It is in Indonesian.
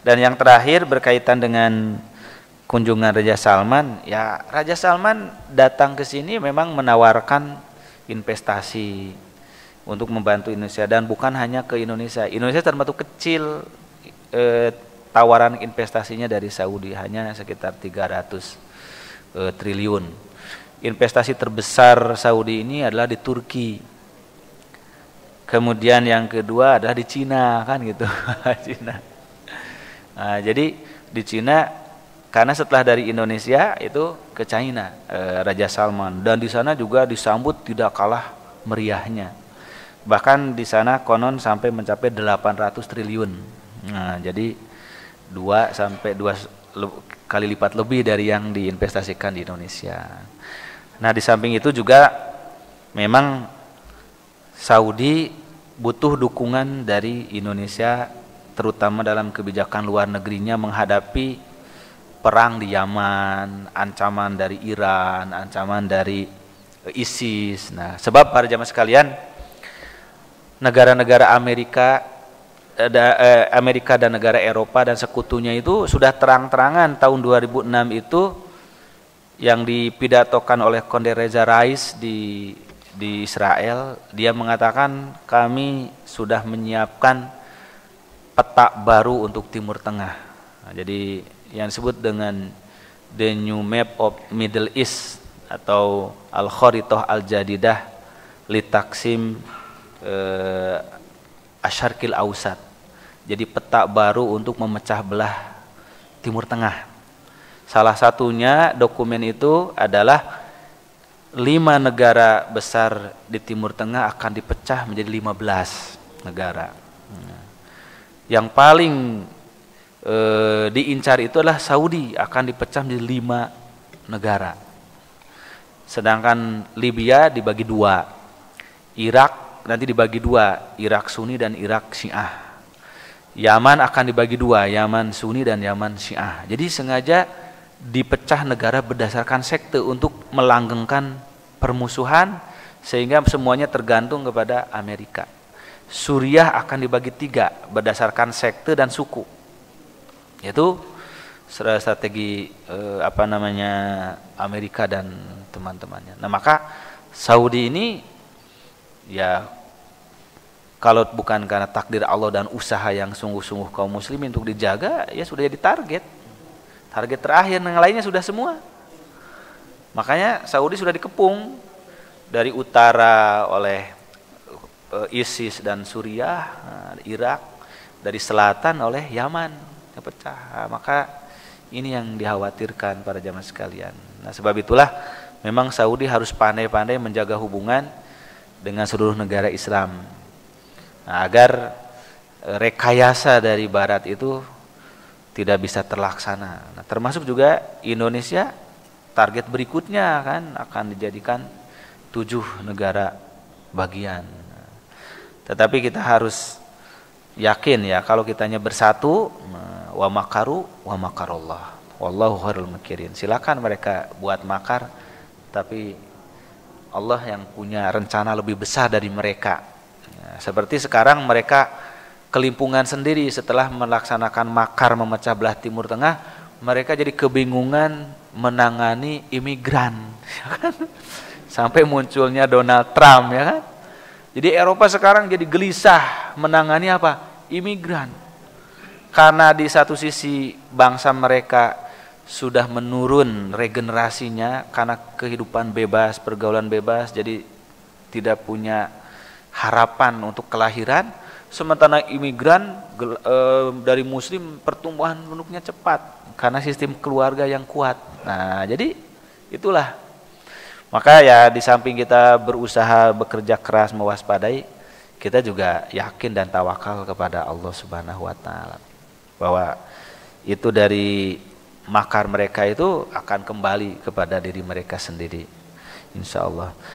Dan yang terakhir berkaitan dengan kunjungan Raja Salman, ya Raja Salman datang ke sini memang menawarkan investasi untuk membantu Indonesia, dan bukan hanya ke Indonesia. Indonesia termasuk kecil, tawaran investasinya dari Saudi hanya sekitar 300 triliun. Investasi terbesar Saudi ini adalah di Turki. Kemudian yang kedua adalah di Cina, kan gitu. Cina. Nah, jadi di Cina, karena setelah dari Indonesia itu ke China, Raja Salman, dan di sana juga disambut tidak kalah meriahnya. Bahkan di sana konon sampai mencapai 800 triliun. Nah, jadi 2 sampai 2 kali lipat lebih dari yang diinvestasikan di Indonesia. Nah, di samping itu juga memang Saudi butuh dukungan dari Indonesia, terutama dalam kebijakan luar negerinya menghadapi perang di Yaman, ancaman dari Iran, ancaman dari ISIS. Nah, sebab para jamaah sekalian, negara-negara Amerika dan negara Eropa dan sekutunya itu sudah terang-terangan tahun 2006 itu yang dipidatokan oleh Condoleezza Rice di Israel. Dia mengatakan kami sudah menyiapkan peta baru untuk Timur Tengah. Nah, jadi yang disebut dengan The New Map of Middle East atau Al-Kharitah Al-Jadidah li Taqsim Asyarqil Ausat. Jadi peta baru untuk memecah belah Timur Tengah. Salah satunya dokumen itu adalah 5 negara besar di Timur Tengah akan dipecah menjadi 15 negara. Yang paling diincar itu adalah Saudi, akan dipecah menjadi 5 negara. Sedangkan Libya dibagi 2, Irak nanti dibagi 2, Irak Sunni dan Irak Syiah. Yaman akan dibagi 2, Yaman Sunni dan Yaman Syiah. Jadi sengaja dipecah negara berdasarkan sekte untuk melanggengkan permusuhan, sehingga semuanya tergantung kepada Amerika. Suriah akan dibagi 3 berdasarkan sekte dan suku. Yaitu strategi Amerika dan teman-temannya. Nah, maka Saudi ini ya kalau bukan karena takdir Allah dan usaha yang sungguh-sungguh kaum muslimin untuk dijaga, ya sudah jadi target terakhir, yang lainnya sudah semua. Makanya Saudi sudah dikepung dari utara oleh ISIS dan Suriah, Irak, dari selatan oleh Yaman pecah. Maka ini yang dikhawatirkan para jamaah sekalian. Nah, sebab itulah memang Saudi harus pandai-pandai menjaga hubungan dengan seluruh negara Islam. Nah, agar rekayasa dari barat itu tidak bisa terlaksana. Nah, termasuk juga Indonesia, target berikutnya kan akan dijadikan 7 negara bagian. Tetapi kita harus yakin ya, kalau kitanya bersatu, wa makaru wa makarullah wallahu khairul makirin. Silakan mereka buat makar, tapi Allah yang punya rencana lebih besar dari mereka. Ya, seperti sekarang mereka kelimpungan sendiri setelah melaksanakan makar memecah belah Timur Tengah, mereka jadi kebingungan menangani imigran, ya kan? Sampai munculnya Donald Trump, ya kan? Jadi Eropa sekarang jadi gelisah menangani apa? Imigran. Karena di satu sisi bangsa mereka sudah menurun regenerasinya karena kehidupan bebas, pergaulan bebas, jadi tidak punya harapan untuk kelahiran. Sementara imigran dari muslim pertumbuhan penduduknya cepat karena sistem keluarga yang kuat. Nah, jadi itulah. Maka ya di samping kita berusaha bekerja keras mewaspadai, kita juga yakin dan tawakal kepada Allah Subhanahu wa taala bahwa itu dari makar mereka itu akan kembali kepada diri mereka sendiri, insyaallah.